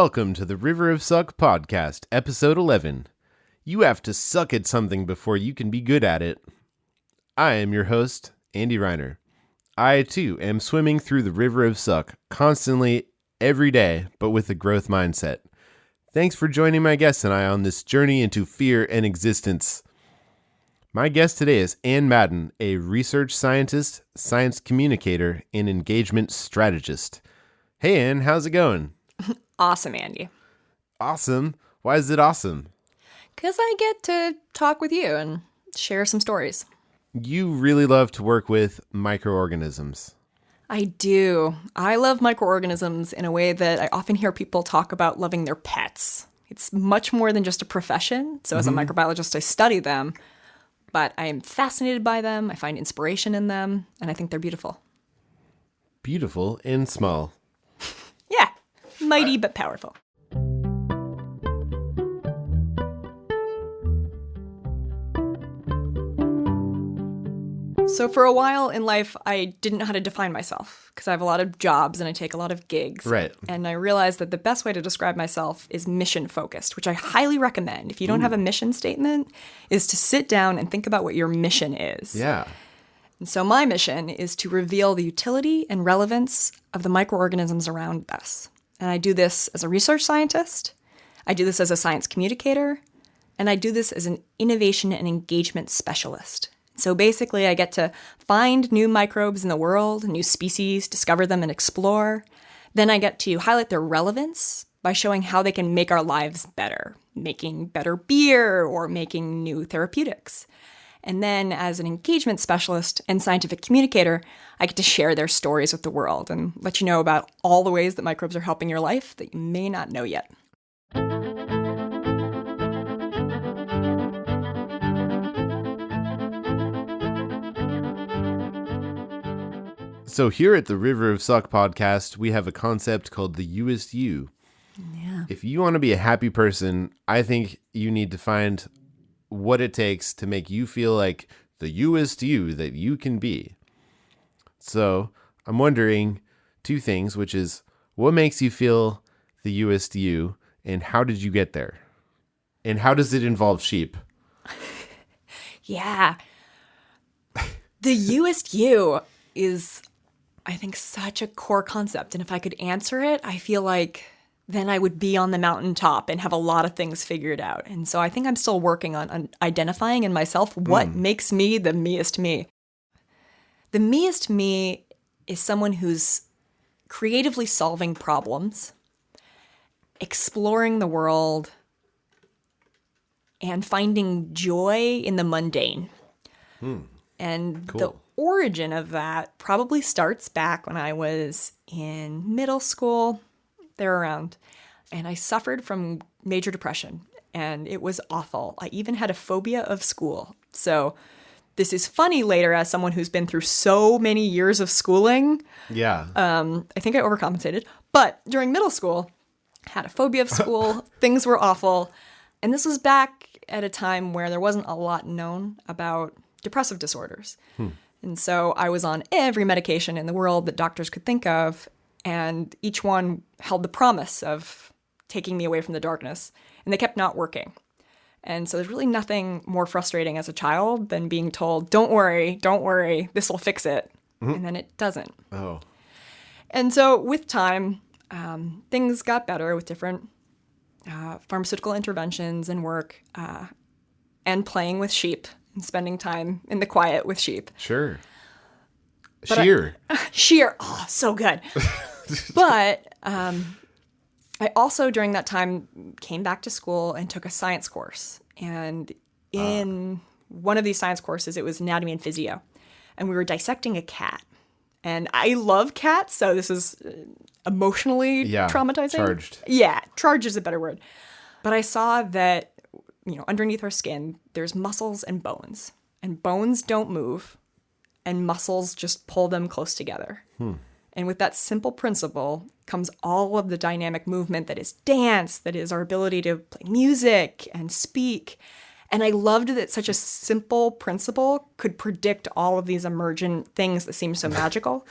Welcome to the River of Suck podcast, episode 11. You have to suck at something before you can be good at it. I am your host, Andy Reiner. I, too, am swimming through the River of Suck, constantly, every day, but with a growth mindset. Thanks for joining my guests and I on this journey into fear and existence. My guest today is Ann Madden, a research scientist, science communicator, and engagement strategist. Hey, Ann, how's it going? Awesome, Andy. Awesome? Why is it awesome? Because I get to talk with you and share some stories. You really love to work with microorganisms. I do. I love microorganisms in a way that I often hear people talk about loving their pets. It's much more than just a profession. So as a microbiologist, I study them, but I am fascinated by them. I find inspiration in them, and I think they're beautiful. Beautiful and small. Yeah, mighty but powerful. So for a while in life, I didn't know how to define myself because I have a lot of jobs and I take a lot of gigs. Right. And I realized that the best way to describe myself is mission-focused, which I highly recommend. If you don't have a mission statement, is to sit down and think about what your mission is. Yeah. And so my mission is to reveal the utility and relevance of the microorganisms around us. And I do this as a research scientist, I do this as a science communicator, and I do this as an innovation and engagement specialist. So basically, I get to find new microbes in the world, new species, discover them and explore. Then I get to highlight their relevance by showing how they can make our lives better, making better beer or making new therapeutics. And then as an engagement specialist and scientific communicator, I get to share their stories with the world and let you know about all the ways that microbes are helping your life that you may not know yet. So here at the River of Suck podcast, we have a concept called the You is You. Yeah. If you want to be a happy person, I think you need to find what it takes to make you feel like the youest you that you can be. So I'm wondering two things, which is what makes you feel the youest you and how did you get there? And how does it involve sheep? Yeah. The youest you is, I think, such a core concept. And if I could answer it, I feel like then I would be on the mountaintop and have a lot of things figured out. And so I think I'm still working on identifying in myself what makes me the meest me. The meest me is someone who's creatively solving problems, exploring the world, and finding joy in the mundane. And Cool. the origin of that probably starts back when I was in middle school, there around, and I suffered from major depression, and it was awful. I even had a phobia of school. So this is funny later as someone who's been through so many years of schooling. Yeah. I think I overcompensated. But during middle school, I had a phobia of school. Things were awful. And this was back at a time where there wasn't a lot known about depressive disorders. And so I was on every medication in the world that doctors could think of, and each one held the promise of taking me away from the darkness, and they kept not working. And so there's really nothing more frustrating as a child than being told, don't worry, this will fix it. And then it doesn't. Oh. And so with time, things got better with different pharmaceutical interventions and work and playing with sheep and spending time in the quiet with sheep. Sure. But Sheer. Sheer. Oh, so good. But I also, during that time, came back to school and took a science course. And in one of these science courses, it was anatomy and physio. And we were dissecting a cat. And I love cats, so this is emotionally traumatizing. Charged. Yeah, charged is a better word. But I saw that, underneath our skin, there's muscles and bones. And bones don't move, and muscles just pull them close together. And with that simple principle comes all of the dynamic movement that is dance, that is our ability to play music and speak. And I loved that such a simple principle could predict all of these emergent things that seem so magical.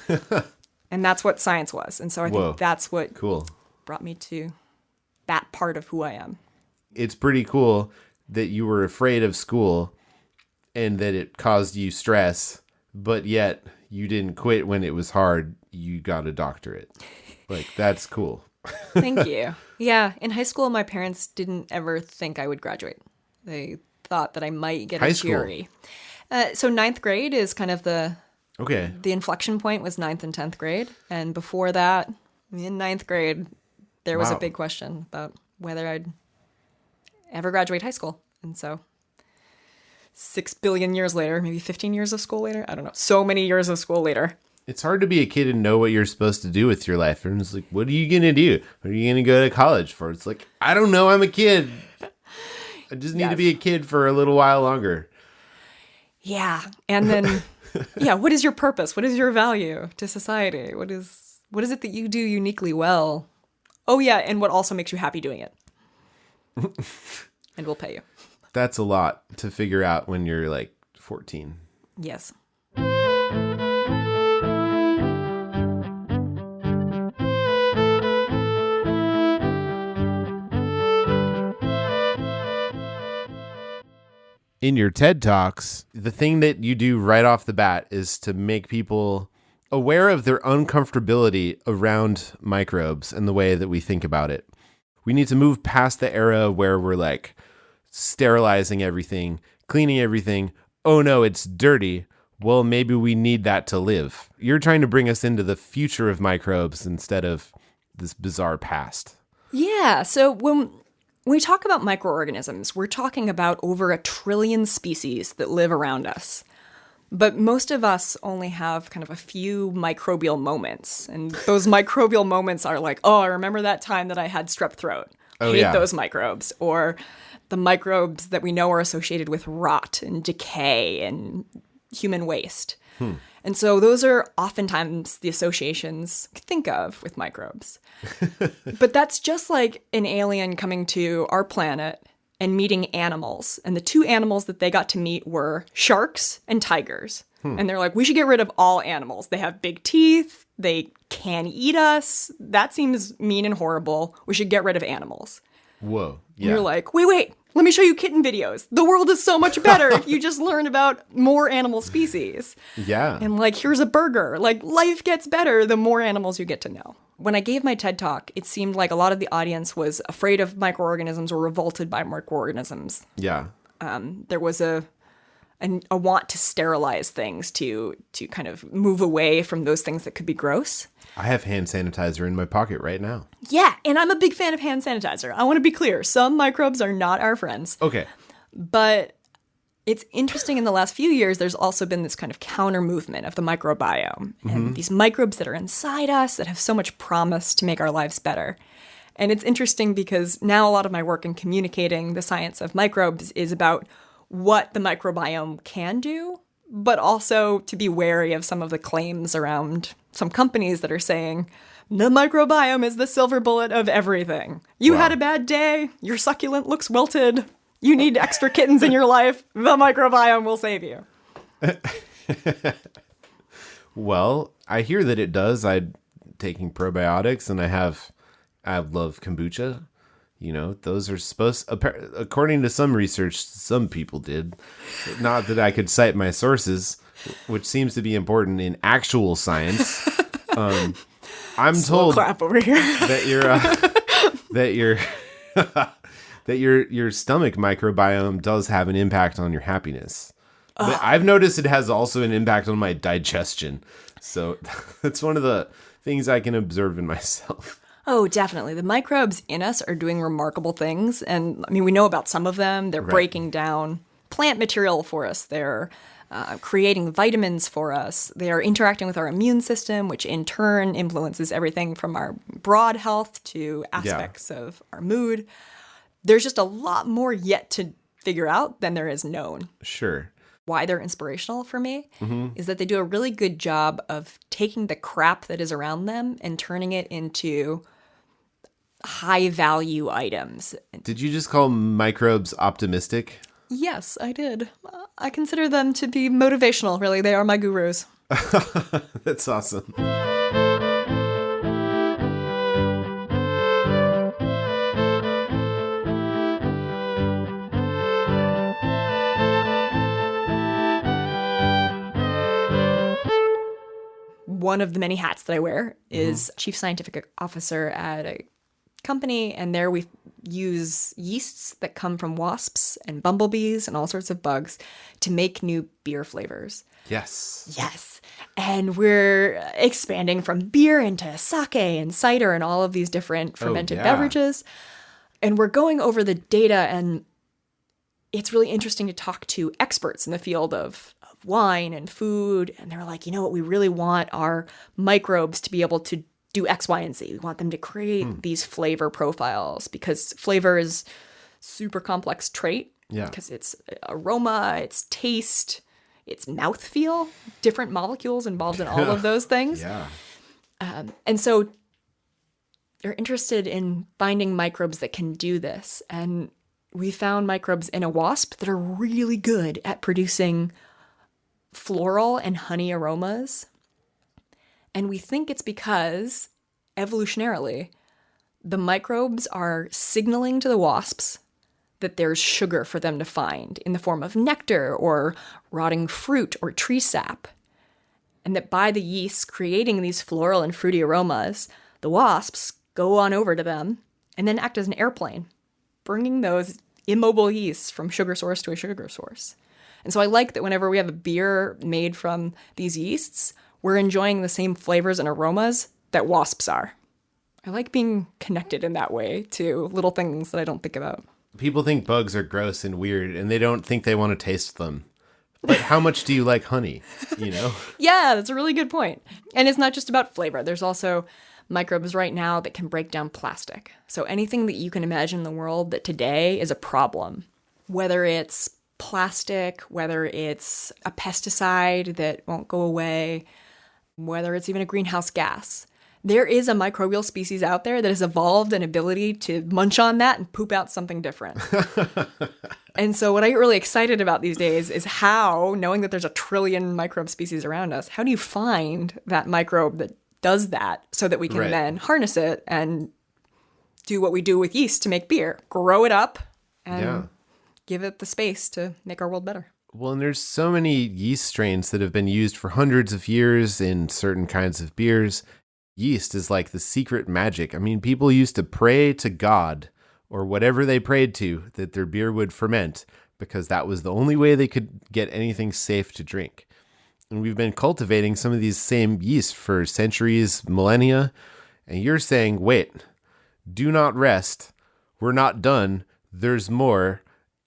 And that's what science was. And so I think that's what Cool. brought me to that part of who I am. It's pretty cool that you were afraid of school and that it caused you stress, but yet you didn't quit when it was hard. You got a doctorate. Like, that's cool. Thank you. Yeah, in high school, my parents didn't ever think I would graduate. They thought that I might get High a school? GRE. So ninth grade is kind of the Okay. inflection point was ninth and 10th grade. And before that, in ninth grade, there was a Wow. big question about whether I'd ever graduate high school. And so 6 billion years later, maybe 15 years of school later, I don't know, so many years of school later. It's hard to be a kid and know what you're supposed to do with your life. And it's like, what are you going to do? What are you going to go to college for? It's like, I don't know. I'm a kid. I just need to be a kid for a little while longer. Yeah. And then, yeah, what is your purpose? What is your value to society? What is it that you do uniquely well? Oh, yeah. And what also makes you happy doing it? And we'll pay you. That's a lot to figure out when you're like 14. Yes. In your TED Talks, the thing that you do right off the bat is to make people aware of their uncomfortability around microbes and the way that we think about it. We need to move past the era where we're like sterilizing everything, cleaning everything. Oh no, it's dirty. Well, maybe we need that to live. You're trying to bring us into the future of microbes instead of this bizarre past. Yeah. So when we talk about microorganisms, we're talking about over 1 trillion species that live around us. But most of us only have kind of a few microbial moments. And those microbial moments are like, oh, I remember that time that I had strep throat. Oh, Hate yeah. those microbes. Or the microbes that we know are associated with rot and decay and human waste. And so those are oftentimes the associations I think of with microbes. But that's just like an alien coming to our planet and meeting animals. And the two animals that they got to meet were sharks and tigers. And they're like, we should get rid of all animals. They have big teeth. They can eat us. That seems mean and horrible. We should get rid of animals. Whoa. And Yeah. you're like, wait, let me show you kitten videos. The world is so much better if you just learn about more animal species. Yeah. And like, here's a burger. Like, life gets better the more animals you get to know. When I gave my TED Talk, it seemed like a lot of the audience was afraid of microorganisms or revolted by microorganisms. Yeah. There was a want to sterilize things to kind of move away from those things that could be gross. I have hand sanitizer in my pocket right now. Yeah, and I'm a big fan of hand sanitizer. I want to be clear. Some microbes are not our friends. Okay. But it's interesting in the last few years, there's also been this kind of counter movement of the microbiome and these microbes that are inside us that have so much promise to make our lives better. And it's interesting because now a lot of my work in communicating the science of microbes is about what the microbiome can do, but also to be wary of some of the claims around some companies that are saying, the microbiome is the silver bullet of everything. You had a bad day, your succulent looks wilted, you need extra kittens in your life, the microbiome will save you. Well, I hear that it does. I'm taking probiotics and I love kombucha. You know, those are according to some research, some people did. Not that I could cite my sources, which seems to be important in actual science. I'm Slow told clap over here. that your stomach microbiome does have an impact on your happiness. But I've noticed it has also an impact on my digestion. So that's one of the things I can observe in myself. Oh, definitely. The microbes in us are doing remarkable things. And I mean, we know about some of them. They're breaking down plant material for us. They're creating vitamins for us. They are interacting with our immune system, which in turn influences everything from our broad health to aspects of our mood. There's just a lot more yet to figure out than there is known. Sure. Why they're inspirational for me is that they do a really good job of taking the crap that is around them and turning it into high value items. Did you just call microbes optimistic? Yes, I did. I consider them to be motivational, really. They are my gurus. That's awesome. one of the many hats that I wear is chief scientific officer at a company, and there we use yeasts that come from wasps and bumblebees and all sorts of bugs to make new beer flavors. Yes. And we're expanding from beer into sake and cider and all of these different fermented beverages. And we're going over the data, and it's really interesting to talk to experts in the field of wine and food. And they're like, you know what, we really want our microbes to be able to do X, Y, and Z. We want them to create these flavor profiles, because flavor is super complex trait. Yeah. Because it's aroma, it's taste, it's mouthfeel, different molecules involved in all of those things. Yeah. And so they're interested in finding microbes that can do this. And we found microbes in a wasp that are really good at producing floral and honey aromas. And we think it's because, evolutionarily, the microbes are signaling to the wasps that there's sugar for them to find in the form of nectar or rotting fruit or tree sap. And that by the yeasts creating these floral and fruity aromas, the wasps go on over to them and then act as an airplane, bringing those immobile yeasts from sugar source to a sugar source. And so I like that whenever we have a beer made from these yeasts, we're enjoying the same flavors and aromas that wasps are. I like being connected in that way to little things that I don't think about. People think bugs are gross and weird, and they don't think they want to taste them. But how much do you like honey, you know? Yeah, that's a really good point. And it's not just about flavor. There's also microbes right now that can break down plastic. So anything that you can imagine in the world that today is a problem, whether it's plastic, whether it's a pesticide that won't go away, whether it's even a greenhouse gas. There is a microbial species out there that has evolved an ability to munch on that and poop out something different. And so what I get really excited about these days is how, knowing that there's a trillion microbe species around us, how do you find that microbe that does that so that we can then harness it and do what we do with yeast to make beer, grow it up and give it the space to make our world better. Well, and there's so many yeast strains that have been used for hundreds of years in certain kinds of beers. Yeast is like the secret magic. I mean, people used to pray to God or whatever they prayed to that their beer would ferment, because that was the only way they could get anything safe to drink. And we've been cultivating some of these same yeast for centuries, millennia. And you're saying, wait, do not rest. We're not done. There's more,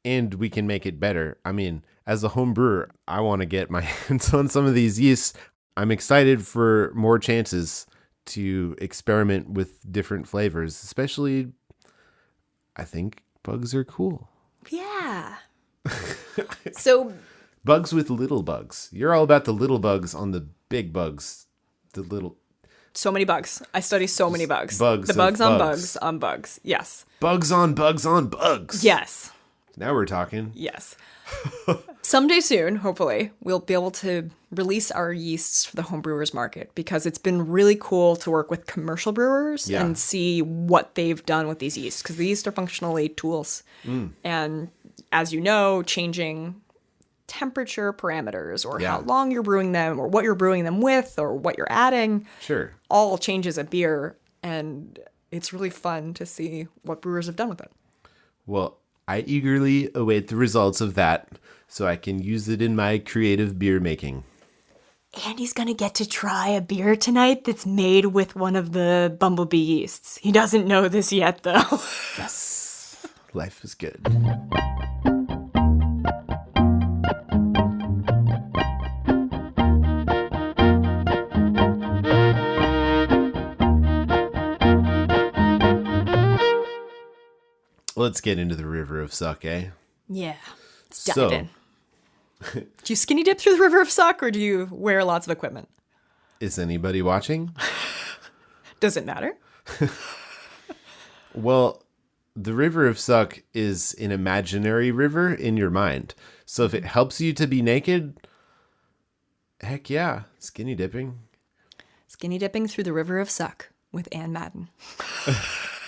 and we can make it better. I mean, as a home brewer, I want to get my hands on some of these yeasts. I'm excited for more chances to experiment with different flavors, especially, I think bugs are cool. Yeah. So bugs with little bugs. You're all about the little bugs on the big bugs. The little... So many bugs. I study so many bugs. Bugs. The bugs on bugs on bugs. Yes. Bugs on bugs on bugs. Yes. Now we're talking. Yes. Someday soon, hopefully, we'll be able to release our yeasts for the home brewers market, because it's been really cool to work with commercial brewers and see what they've done with these yeasts, because the yeasts are functionally tools. And as you know, changing temperature parameters or how long you're brewing them or what you're brewing them with or what you're adding all changes a beer. And it's really fun to see what brewers have done with it. Well, I eagerly await the results of that so I can use it in my creative beer making. Andy's going to get to try a beer tonight that's made with one of the bumblebee yeasts. He doesn't know this yet, though. Yes. Life is good. Let's get into the river of suck, eh? Yeah. Let's dive in. Do you skinny dip through the river of suck, or do you wear lots of equipment? Is anybody watching? Does it matter? Well, the river of suck is an imaginary river in your mind. So if it helps you to be naked, heck yeah, skinny dipping. Skinny dipping through the river of suck with Ann Madden.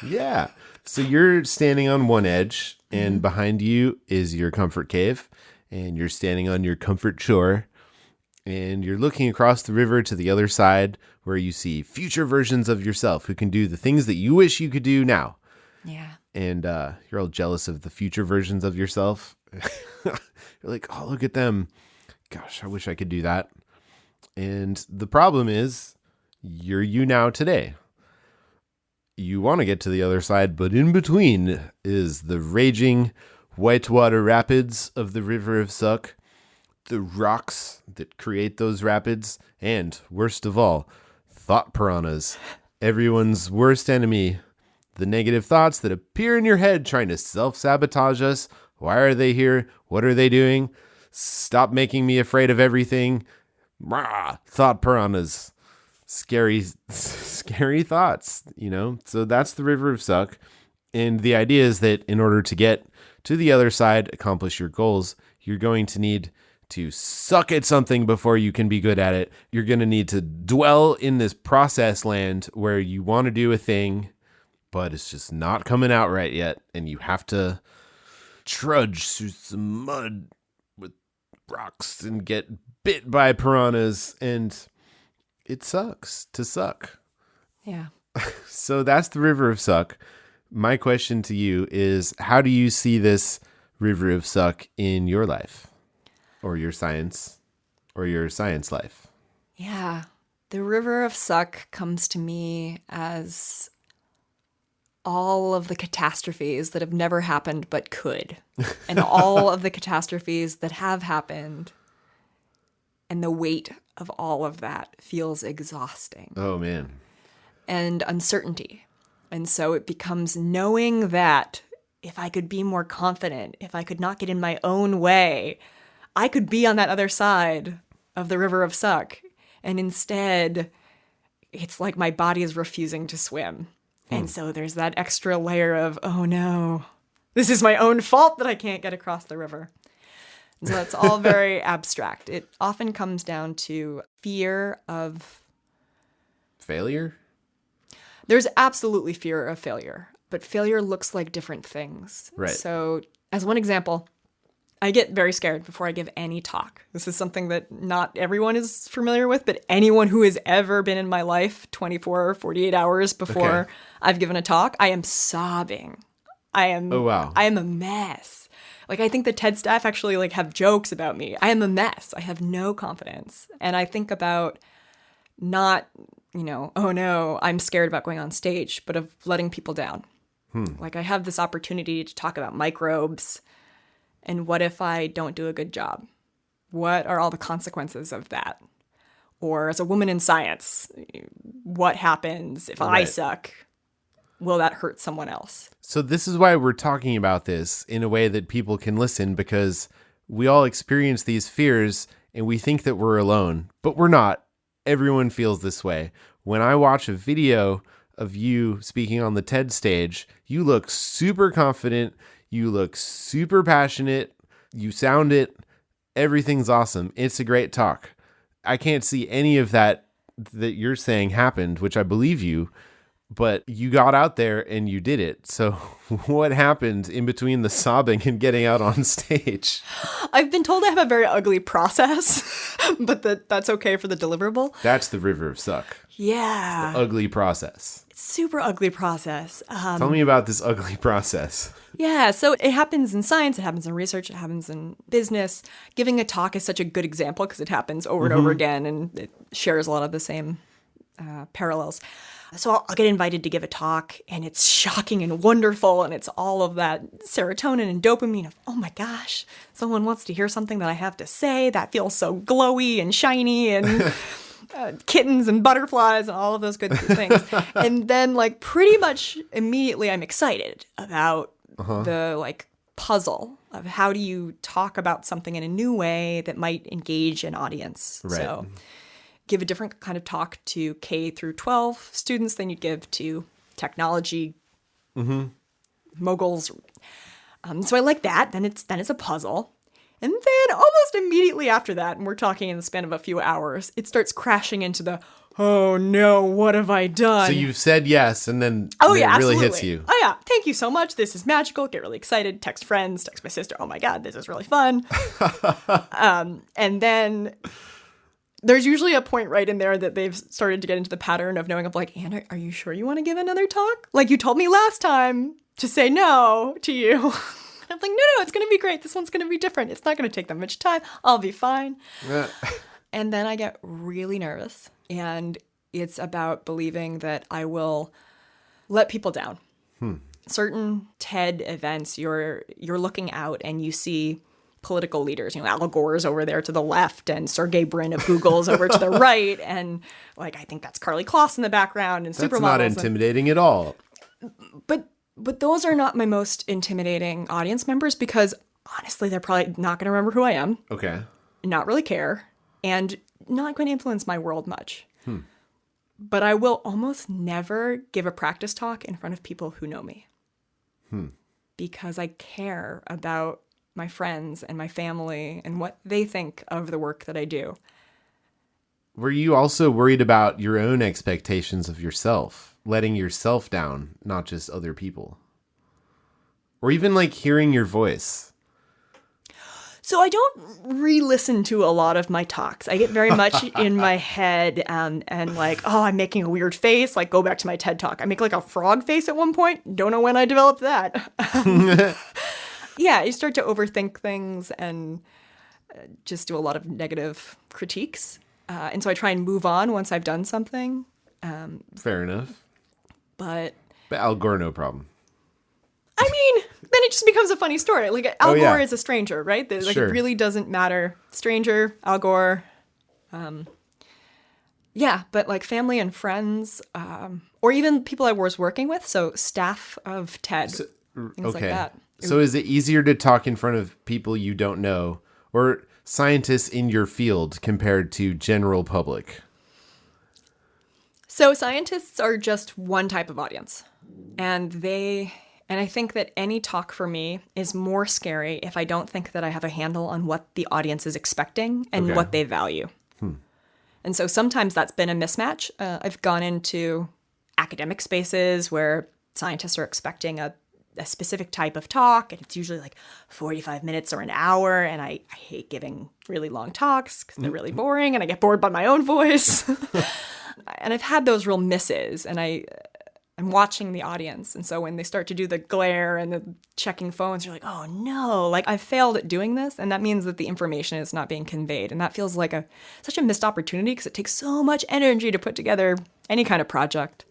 Yeah. So you're standing on one edge, and behind you is your comfort cave, and you're standing on your comfort shore, and you're looking across the river to the other side where you see future versions of yourself who can do the things that you wish you could do now. Yeah. And you're all jealous of the future versions of yourself. You're like, oh, look at them. Gosh, I wish I could do that. And the problem is, you're you now today. You want to get to the other side, but in between is the raging whitewater rapids of the River of Suck, the rocks that create those rapids, and, worst of all, thought piranhas, everyone's worst enemy. The negative thoughts that appear in your head trying to self-sabotage us. Why are they here? What are they doing? Stop making me afraid of everything. Rah, thought piranhas. Scary thoughts, So that's the River of Suck. And the idea is that in order to get to the other side, accomplish your goals, you're going to need to suck at something before you can be good at it. You're going to need to dwell in this process land where you want to do a thing, but it's just not coming out right yet. And you have to trudge through some mud with rocks and get bit by piranhas. And it sucks to suck. Yeah. So that's the River of Suck. My question to you is, how do you see this River of Suck in your life or your science life? Yeah. The River of Suck comes to me as all of the catastrophes that have never happened but could, and all of the catastrophes that have happened, and the weight of all of that feels exhausting. Oh, man. And uncertainty. And so it becomes knowing that if I could be more confident, if I could not get in my own way, I could be on that other side of the River of Suck. And instead, it's like my body is refusing to swim. And so there's that extra layer of, oh no, this is my own fault that I can't get across the river. And so that's all very abstract. It often comes down to fear of failure. There's absolutely fear of failure, but failure looks like different things. Right. So as one example, I get very scared before I give any talk. This is something that not everyone is familiar with, but anyone who has ever been in my life 24 or 48 hours before I've given a talk, I am sobbing. I am a mess. Like, I think the TED staff actually have jokes about me. I am a mess. I have no confidence. And I think about not, oh no, I'm scared about going on stage, but of letting people down. Like, I have this opportunity to talk about microbes. And what if I don't do a good job? What are all the consequences of that? Or as a woman in science, what happens if I suck? Will that hurt someone else? So this is why we're talking about this in a way that people can listen, because we all experience these fears and we think that we're alone, but we're not. Everyone feels this way. When I watch a video of you speaking on the TED stage, you look super confident. You look super passionate. You sound it. Everything's awesome. It's a great talk. I can't see any of that you're saying happened, which I believe you, but you got out there and you did it. So what happened in between the sobbing and getting out on stage? I've been told I have a very ugly process, but that's okay for the deliverable. That's the River of Suck. Yeah. It's the ugly process. It's a super ugly process. Tell me about this ugly process. Yeah, so it happens in science, it happens in research, it happens in business. Giving a talk is such a good example because it happens over and over again, and it shares a lot of the same parallels. So I'll get invited to give a talk, and it's shocking and wonderful, and it's all of that serotonin and dopamine of, oh my gosh, someone wants to hear something that I have to say. That feels so glowy and shiny and kittens and butterflies and all of those good things. And then pretty much immediately I'm excited about the puzzle of how do you talk about something in a new way that might engage an audience. Right. So give a different kind of talk to K through 12 students than you'd give to technology moguls. So I like that. Then it's a puzzle. And then almost immediately after that, and we're talking in the span of a few hours, it starts crashing into the, oh no, what have I done? So you've said yes, and then it really hits you. Oh yeah, thank you so much. This is magical. Get really excited. Text friends, text my sister. Oh my God, this is really fun. And then there's usually a point right in there that they've started to get into the pattern of knowing of like, Anna, are you sure you want to give another talk? Like you told me last time to say no to you. I'm like, no, it's going to be great. This one's going to be different. It's not going to take that much time. I'll be fine. And then I get really nervous. And it's about believing that I will let people down. Certain TED events, you're looking out and you see political leaders, Al Gore's over there to the left and Sergey Brin of Google's over to the right. And like, I think that's Carly Kloss in the background and supermodels. That's not intimidating at all. But those are not my most intimidating audience members because honestly, they're probably not going to remember who I am. Okay. Not really care and not going to influence my world much. But I will almost never give a practice talk in front of people who know me. Because I care about my friends and my family and what they think of the work that I do. Were you also worried about your own expectations of yourself, letting yourself down, not just other people? Or even like hearing your voice? So I don't re-listen to a lot of my talks. I get very much in my head and like, oh, I'm making a weird face. Like, go back to my TED Talk. I make like a frog face at one point. Don't know when I developed that. Yeah, you start to overthink things and just do a lot of negative critiques. And so I try and move on once I've done something. Fair enough. But Al Gore, no problem. I mean, then it just becomes a funny story. Like Al Gore is a stranger, right? Like sure. It really doesn't matter. Stranger, Al Gore. Yeah, but like family and friends, or even people I was working with, so staff of TED, things like that. So is it easier to talk in front of people you don't know or scientists in your field compared to general public? So scientists are just one type of audience, and I think that any talk for me is more scary if I don't think that I have a handle on what the audience is expecting and what they value. And so sometimes that's been a mismatch. I've gone into academic spaces where scientists are expecting a specific type of talk, and it's usually like 45 minutes or an hour, and I hate giving really long talks because they're really boring, and I get bored by my own voice. And I've had those real misses, and I'm watching the audience. And so when they start to do the glare and the checking phones, you're like, oh no, like I failed at doing this. And that means that the information is not being conveyed. And that feels like such a missed opportunity because it takes so much energy to put together any kind of project.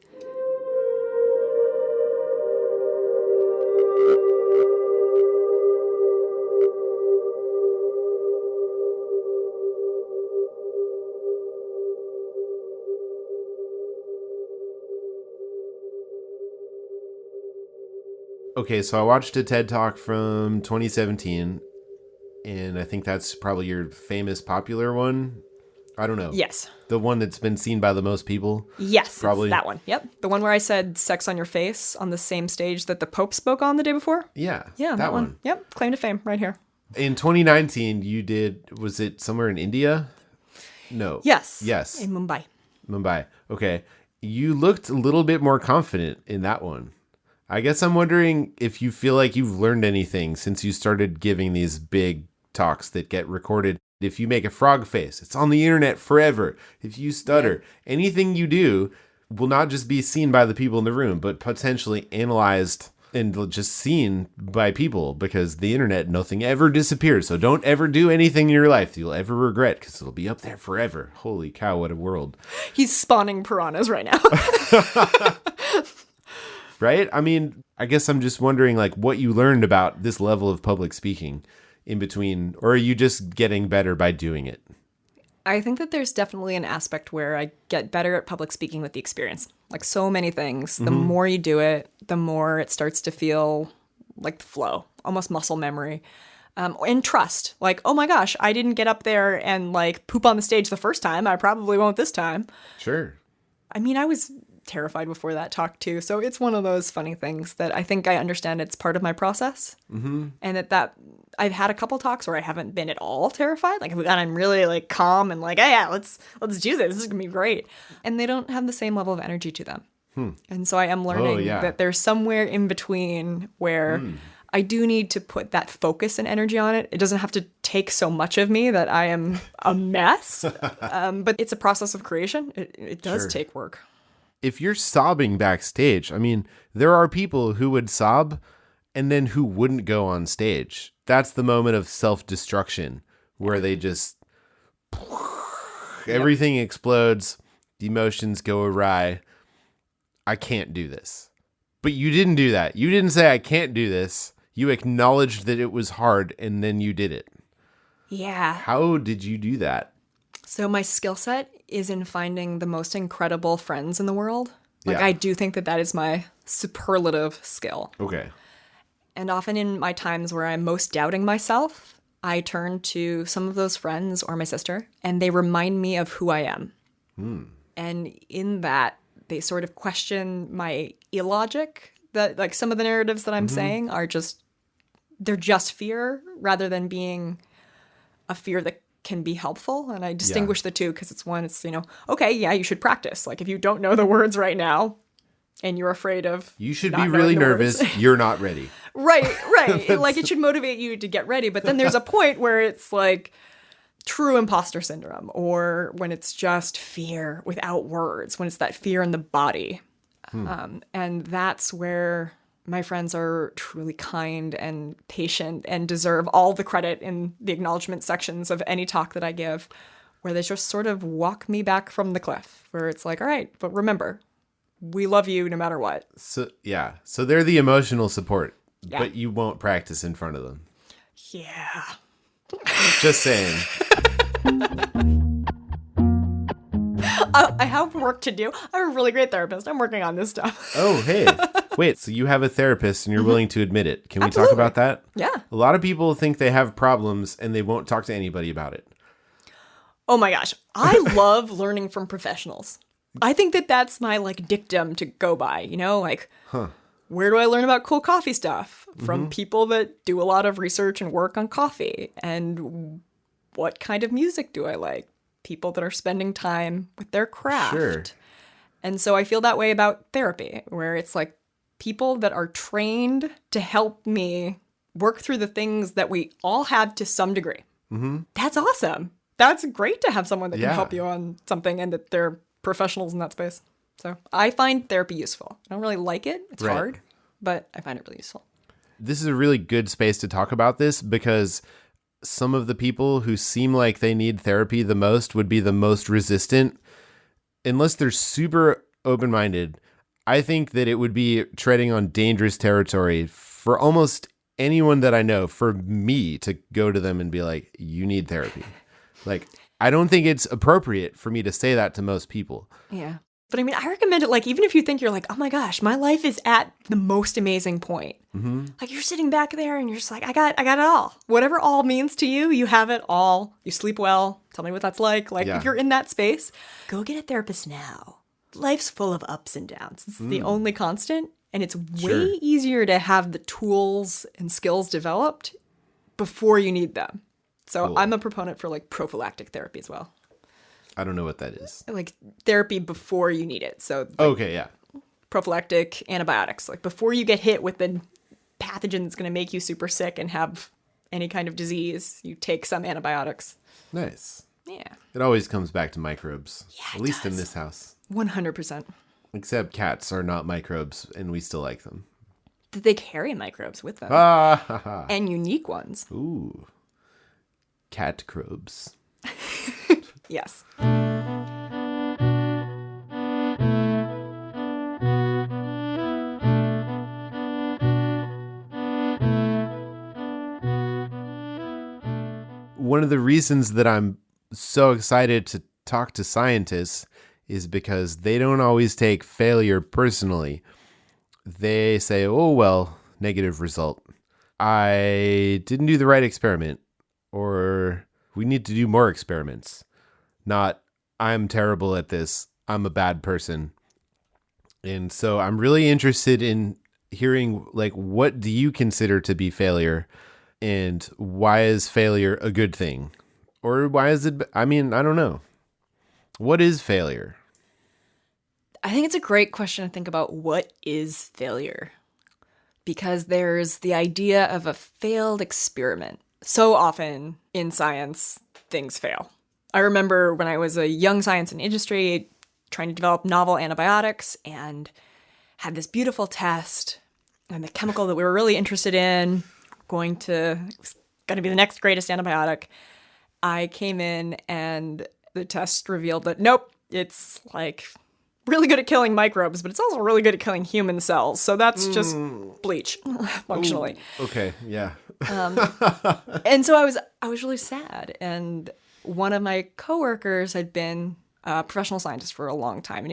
Okay, so I watched a TED Talk from 2017, and I think that's probably your famous popular one. I don't know. Yes. The one that's been seen by the most people? Yes, probably that one. Yep. The one where I said sex on your face on the same stage that the Pope spoke on the day before? Yeah. Yeah, that one. Yep. Claim to fame right here. In 2019, you did, was it somewhere in India? No. Yes. Yes. In Mumbai. Mumbai. Okay. You looked a little bit more confident in that one. I guess I'm wondering if you feel like you've learned anything since you started giving these big talks that get recorded. If you make a frog face, it's on the internet forever. If you stutter, anything you do will not just be seen by the people in the room, but potentially analyzed and just seen by people, because the internet, nothing ever disappears. So don't ever do anything in your life that you'll ever regret, because it'll be up there forever. Holy cow, what a world. He's spawning piranhas right now. Right? I mean, I guess I'm just wondering, like, what you learned about this level of public speaking in between, or are you just getting better by doing it? I think that there's definitely an aspect where I get better at public speaking with the experience. Like so many things, the more you do it, the more it starts to feel like the flow, almost muscle memory. And trust. Like, oh my gosh, I didn't get up there and like poop on the stage the first time. I probably won't this time. Sure. I mean, I was terrified before that talk too. So it's one of those funny things that I think I understand it's part of my process. Mm-hmm. And that I've had a couple talks where I haven't been at all terrified. Like I'm really like calm and like, oh yeah, let's do this. This is gonna be great. And they don't have the same level of energy to them. And so I am learning that there's somewhere in between where I do need to put that focus and energy on it. It doesn't have to take so much of me that I am a mess. But it's a process of creation. It does Sure. take work. If you're sobbing backstage, I mean, there are people who would sob and then who wouldn't go on stage. That's the moment of self-destruction where they just, everything explodes, the emotions go awry. I can't do this. But you didn't do that. You didn't say, I can't do this. You acknowledged that it was hard and then you did it. Yeah. How did you do that? So my skill set is in finding the most incredible friends in the world. Like, Yeah. I do think that is my superlative skill. Okay. And often in my times where I'm most doubting myself, I turn to some of those friends or my sister, and they remind me of who I am. And in that, they sort of question my illogic. That, like, some of the narratives that I'm saying are just, they're just fear rather than being a fear that can be helpful. And I distinguish the two because it's, okay, yeah, you should practice. Like, if you don't know the words right now and you're afraid of, You should not be really knowing the nervous. words. You're not ready. Right. Like, it should motivate you to get ready. But then there's a point where it's like true imposter syndrome, or when it's just fear without words, when it's that fear in the body. And that's where my friends are truly kind and patient and deserve all the credit in the acknowledgement sections of any talk that I give, where they just sort of walk me back from the cliff, where it's like, all right, but remember, we love you no matter what. So they're the emotional support, Yeah. but you won't practice in front of them. Yeah. Just saying. I have work to do. I'm a really great therapist. I'm working on this stuff. Oh, hey. Wait, so you have a therapist and you're willing to admit it. Can we talk Absolutely. about that? Yeah. A lot of people think they have problems and they won't talk to anybody about it. Oh my gosh. I love learning from professionals. I think that that's my like dictum to go by, where do I learn about cool coffee stuff? From people that do a lot of research and work on coffee. And what kind of music do I like? People that are spending time with their craft. Sure. And so I feel that way about therapy, where it's like people that are trained to help me work through the things that we all have to some degree. That's awesome. That's great to have someone that can help you on something and that they're professionals in that space. So I find therapy useful. I don't really like it. It's Right. hard, but I find it really useful. This is a really good space to talk about this because some of the people who seem like they need therapy the most would be the most resistant. Unless they're super open-minded, I think that it would be treading on dangerous territory for almost anyone that I know, for me to go to them and be like, you need therapy. Like, I don't think it's appropriate for me to say that to most people. Yeah. But I mean, I recommend it, like, even if you think you're like, oh my gosh, my life is at the most amazing point. Like, you're sitting back there and you're just like, I got it all. Whatever all means to you, you have it all. You sleep well. Tell me what that's like. Like, if you're in that space, go get a therapist now. Life's full of ups and downs. It's the only constant. And it's way easier to have the tools and skills developed before you need them. So Cool. I'm a proponent for like prophylactic therapy as well. I don't know what that is. Like therapy before you need it. So like, Okay, yeah. prophylactic antibiotics, like before you get hit with the pathogen that's going to make you super sick and have any kind of disease, you take some antibiotics. Nice. Yeah. It always comes back to microbes. Yeah, At it least in does. this house. 100%. Except cats are not microbes, and we still like them. They carry microbes with them. Ah, ha, ha. And unique ones. Ooh. Cat crobes. Yes. One of the reasons that I'm so excited to talk to scientists is because they don't always take failure personally. They say, oh, well, negative result. I didn't do the right experiment, or we need to do more experiments. Not, I'm terrible at this. I'm a bad person. And so I'm really interested in hearing, like, what do you consider to be failure? And why is failure a good thing? Or why is it, I mean, I don't know. What is failure? I think it's a great question to think about. What is failure? because there's the idea of a failed experiment. So often in science, things fail. I remember when I was a young science and industry trying to develop novel antibiotics and had this beautiful test and the chemical that we were really interested in was going to be the next greatest antibiotic. I came in and the test revealed that nope, it's like really good at killing microbes, but it's also really good at killing human cells. So that's just bleach, functionally. Ooh, okay, yeah. And so I was really sad. And one of my coworkers had been a professional scientist for a long time, and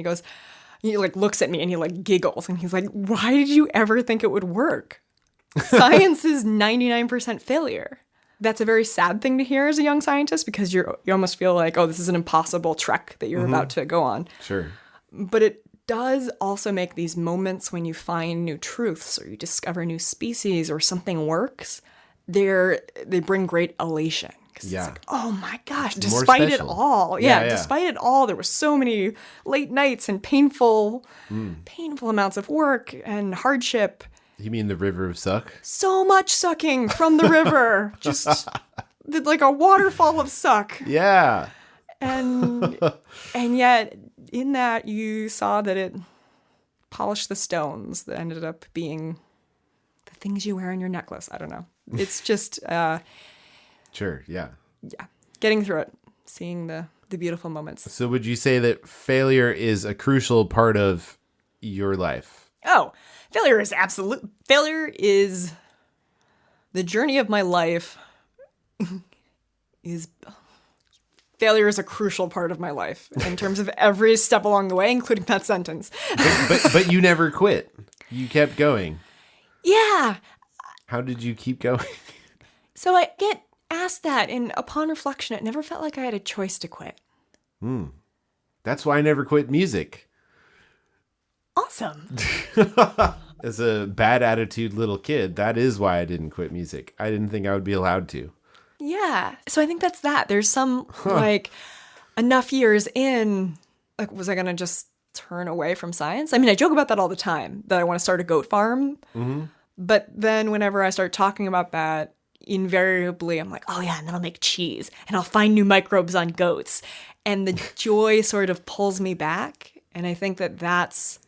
he like looks at me and he like giggles, and he's like, "Why did you ever think it would work? Science is 99% failure." That's a very sad thing to hear as a young scientist, because you almost feel like, oh, this is an impossible trek that you're about to go on. Sure. But it does also make these moments when you find new truths or you discover new species or something works, they bring great elation. Because it's like, oh my gosh, despite it all. Yeah, despite it all, there were so many late nights and painful amounts of work and hardship. You mean the river of suck? So much sucking from the river. Just like a waterfall of suck. Yeah. And yet in that you saw that it polished the stones that ended up being the things you wear on your necklace. I don't know. It's just sure, yeah. Yeah. Getting through it, seeing the beautiful moments. So would you say that failure is a crucial part of your life? Oh, failure is the journey of my life. Failure is a crucial part of my life in terms of every step along the way, including that sentence. But you never quit. You kept going. Yeah. How did you keep going? So I get asked that, and upon reflection, it never felt like I had a choice to quit. That's why I never quit music. Awesome. As a bad attitude little kid, that is why I didn't quit music. I didn't think I would be allowed to. Yeah. So I think that's that. There's some like enough years in, like, was I going to just turn away from science? I mean, I joke about that all the time, that I want to start a goat farm. Mm-hmm. But then whenever I start talking about that, invariably I'm like, oh yeah, and then I'll make cheese and I'll find new microbes on goats. And the joy sort of pulls me back. And I think that that's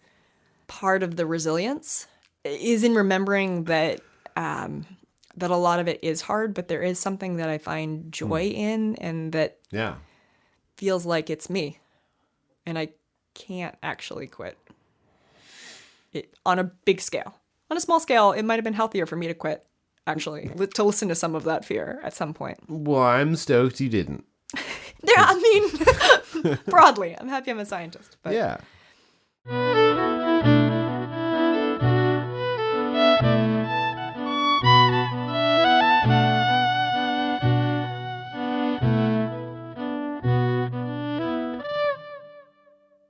part of the resilience, is in remembering that that a lot of it is hard, but there is something that I find joy in, and that feels like it's me. And I can't actually quit it on a big scale. On a small scale, it might have been healthier for me to quit, actually, to listen to some of that fear at some point. Well, I'm stoked you didn't. Yeah, I mean, broadly, I'm happy I'm a scientist. But. Yeah.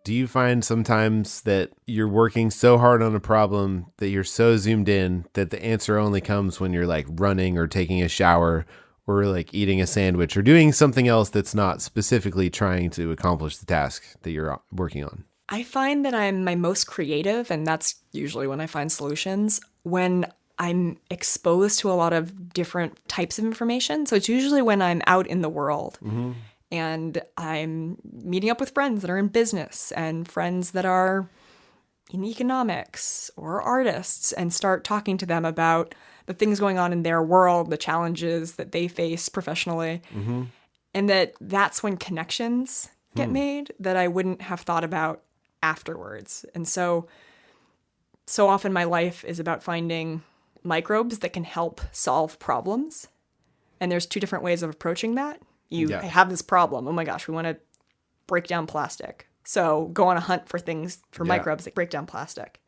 Do you find sometimes that you're working so hard on a problem that you're so zoomed in that the answer only comes when you're like running or taking a shower or like eating a sandwich or doing something else that's not specifically trying to accomplish the task that you're working on? I find that I'm my most creative, and that's usually when I find solutions, when I'm exposed to a lot of different types of information. So it's usually when I'm out in the world. Mm-hmm. And I'm meeting up with friends that are in business and friends that are in economics or artists, and start talking to them about the things going on in their world, the challenges that they face professionally. Mm-hmm. And that's when connections get made that I wouldn't have thought about afterwards. And so often my life is about finding microbes that can help solve problems. And there's two different ways of approaching that. You have this problem. Oh my gosh, we want to break down plastic. So go on a hunt for microbes that break down plastic.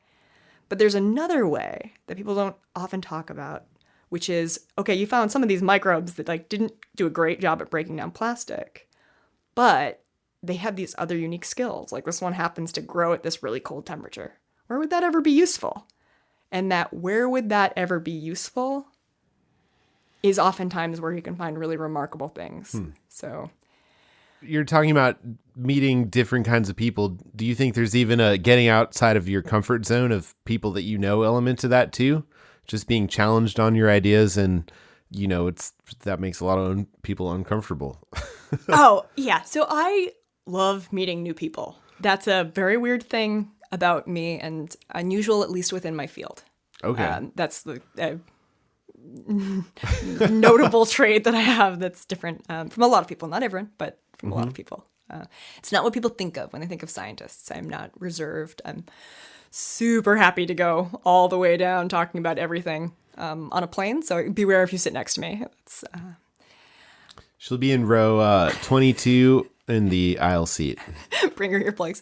But there's another way that people don't often talk about, which is, okay, you found some of these microbes that like didn't do a great job at breaking down plastic, but they have these other unique skills. Like this one happens to grow at this really cold temperature. Where would that ever be useful? And that where would that ever be useful is oftentimes where you can find really remarkable things. So you're talking about meeting different kinds of people. Do you think there's even a getting outside of your comfort zone of people that you know element to that too? just being challenged on your ideas, and that makes a lot of people uncomfortable. Oh, yeah. So I love meeting new people. That's a very weird thing about me and unusual, at least within my field. Okay. That's the notable trait that I have that's different from a lot of people. Not everyone, but from a lot of people. It's not what people think of when they think of scientists. I'm not reserved. I'm super happy to go all the way down talking about everything on a plane. So beware if you sit next to me. She'll be in row 22 in the aisle seat. Bring her earplugs.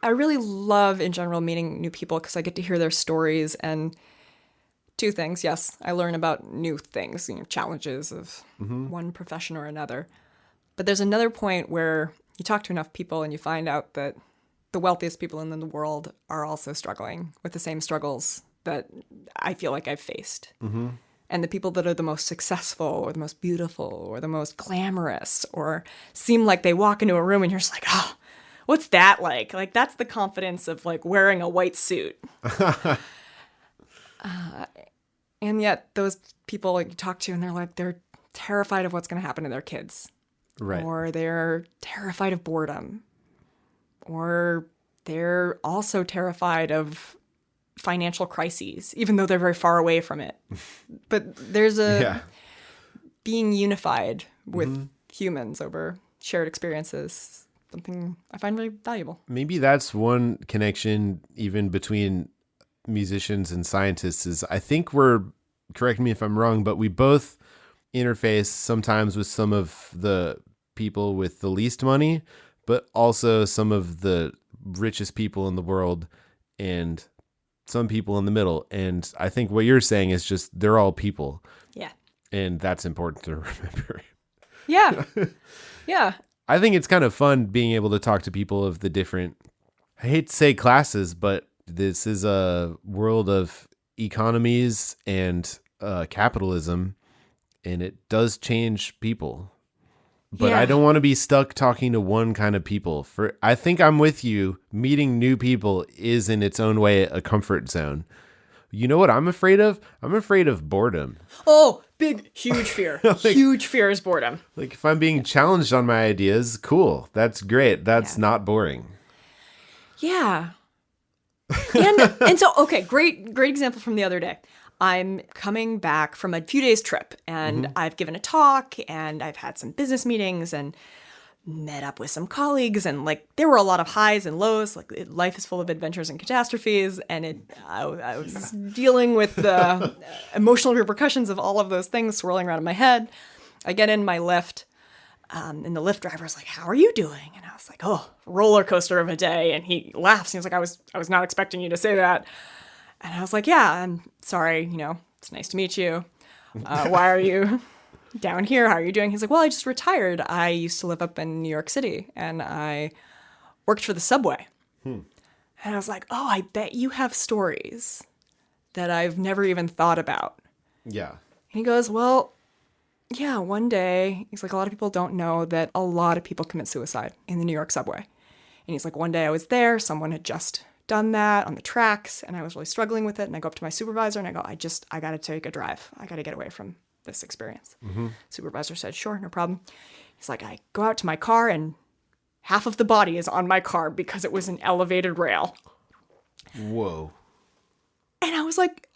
I really love, in general, meeting new people because I get to hear their stories. And two things. Yes, I learn about new things, challenges of one profession or another. But there's another point where you talk to enough people and you find out that the wealthiest people in the world are also struggling with the same struggles that I feel like I've faced. Mm-hmm. And the people that are the most successful or the most beautiful or the most glamorous or seem like they walk into a room and you're just like, oh, what's that like? Like, that's the confidence of like wearing a white suit. And yet those people like you talk to and they're terrified of what's going to happen to their kids. Right. Or they're terrified of boredom. Or they're also terrified of financial crises, even though they're very far away from it. But there's being unified with humans over shared experiences, something I find really valuable. Maybe that's one connection even between musicians and scientists is I think correct me if I'm wrong, but we both interface sometimes with some of the people with the least money, but also some of the richest people in the world and some people in the middle. And I think what you're saying is just they're all people. Yeah. And that's important to remember. Yeah. Yeah. I think it's kind of fun being able to talk to people of the different, I hate to say classes, but this is a world of economies and capitalism, and it does change people. But I don't want to be stuck talking to one kind of people. I think I'm with you. Meeting new people is in its own way a comfort zone. You know what I'm afraid of? I'm afraid of boredom. Oh, huge fear. Huge fear is boredom. Like if I'm being challenged on my ideas, cool. That's great. That's not boring. Yeah. And so, okay, great example from the other day. I'm coming back from a few days trip and I've given a talk and I've had some business meetings and met up with some colleagues and like there were a lot of highs and lows. Like life is full of adventures and catastrophes, and I was dealing with the emotional repercussions of all of those things swirling around in my head. I get in my Lyft and the Lyft driver's like, "How are you doing?" And I was like, "Oh, roller coaster of a day." And he laughs. He was like, I was not expecting you to say that." And I was like, "Yeah, I'm sorry, it's nice to meet you. Why are you down here? How are you doing?" He's like, "Well, I just retired. I used to live up in New York City and I worked for the subway." And I was like, "Oh, I bet you have stories that I've never even thought about." Yeah. And he goes, "Well, yeah, one day," he's like, "a lot of people don't know that a lot of people commit suicide in the New York subway." And he's like, "One day I was there, someone had just done that on the tracks and I was really struggling with it. And I go up to my supervisor and I go, I got to take a drive. I got to get away from this experience." Supervisor said, "Sure, no problem." He's like, "I go out to my car and half of the body is on my car because it was an elevated rail." Whoa. And I was like,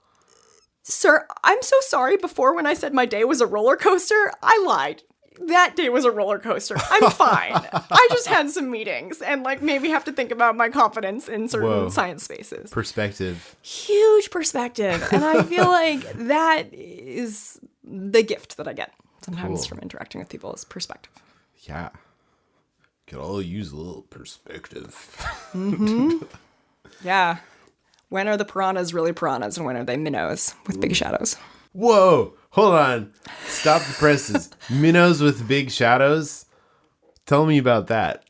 "Sir, I'm so sorry. Before when I said my day was a roller coaster, I lied. That day was a roller coaster. I'm fine. I just had some meetings and like maybe have to think about my confidence in certain science spaces." Perspective. Huge perspective. And I feel like that is the gift that I get sometimes from interacting with people is perspective. Yeah. Could all use a little perspective. Yeah. When are the piranhas really piranhas and when are they minnows with big shadows? Whoa. Hold on. Stop the presses. Minnows with big shadows? Tell me about that.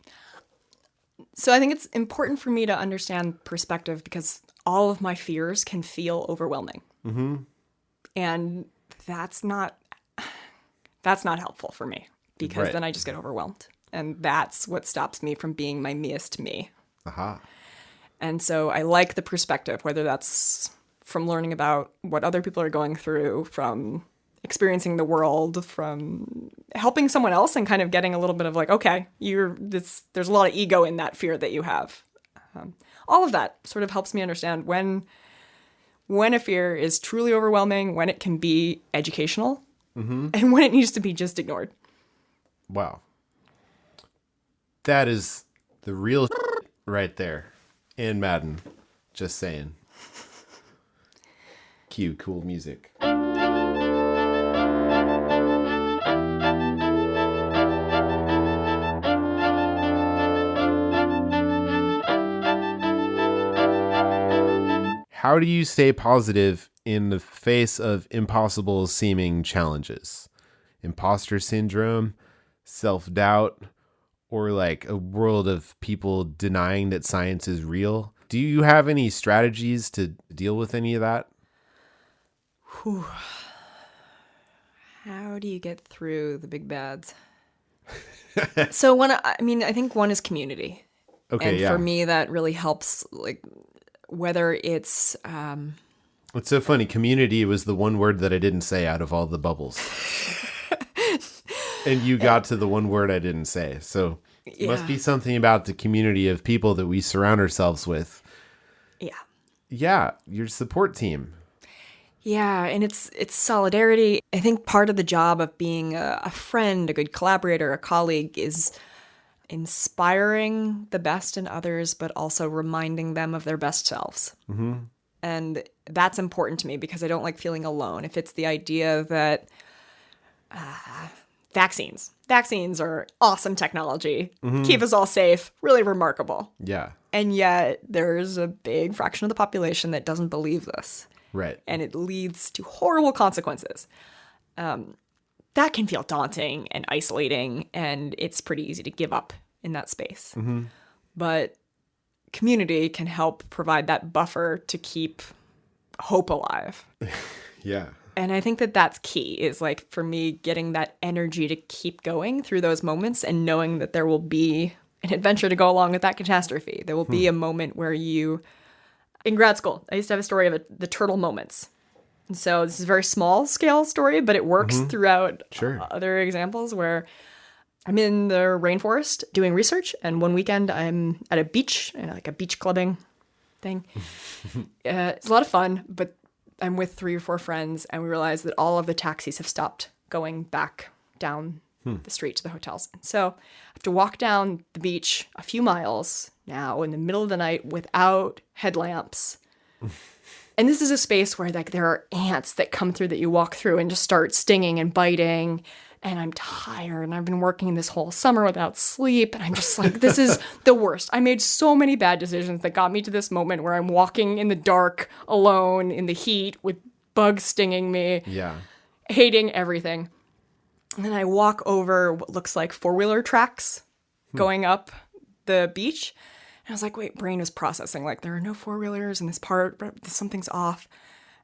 So I think it's important for me to understand perspective because all of my fears can feel overwhelming. And that's not helpful for me because then I just get overwhelmed. And that's what stops me from being my meest me. Aha. And so I like the perspective, whether that's from learning about what other people are going through, from experiencing the world, from helping someone else and kind of getting a little bit of like, okay, there's a lot of ego in that fear that you have. All of that sort of helps me understand when a fear is truly overwhelming, when it can be educational, and when it needs to be just ignored. Wow. That is the real right there in Madden. Just saying. Cue cool music. How do you stay positive in the face of impossible seeming challenges? Imposter syndrome, self-doubt, or like a world of people denying that science is real? Do you have any strategies to deal with any of that? Whew. How do you get through the big bads? So I think one is community. Okay, and yeah. for me, that really helps, like, whether it's... It's so funny. Community was the one word that I didn't say out of all the bubbles. And you got to the one word I didn't say. So it must be something about the community of people that we surround ourselves with. Yeah. Yeah, your support team. Yeah, and it's solidarity. I think part of the job of being a friend, a good collaborator, a colleague is inspiring the best in others, but also reminding them of their best selves. Mm-hmm. And that's important to me because I don't like feeling alone. If it's the idea that vaccines are awesome technology, keep us all safe, really remarkable. Yeah. And yet there's a big fraction of the population that doesn't believe this. Right. And it leads to horrible consequences. That can feel daunting and isolating, and it's pretty easy to give up in that space. Mm-hmm. But community can help provide that buffer to keep hope alive. Yeah. And I think that that's key, is like, for me, getting that energy to keep going through those moments and knowing that there will be an adventure to go along with that catastrophe. There will be a moment where in grad school, I used to have a story of the turtle moments. And so this is a very small scale story, but it works throughout other examples where I'm in the rainforest doing research, and one weekend I'm at a beach, like a beach clubbing thing. It's a lot of fun, but I'm with 3 or 4 friends, and we realize that all of the taxis have stopped going back down the street to the hotels. And so I have to walk down the beach a few miles now in the middle of the night without headlamps. And this is a space where, like, there are ants that come through that you walk through and just start stinging and biting. And I'm tired, and I've been working this whole summer without sleep. And I'm just like, this is the worst. I made so many bad decisions that got me to this moment where I'm walking in the dark, alone, in the heat, with bugs stinging me. Yeah. Hating everything. And then I walk over what looks like 4-wheeler tracks going up the beach. And I was like, wait, brain was processing. Like, there are no 4-wheelers in this part, but something's off.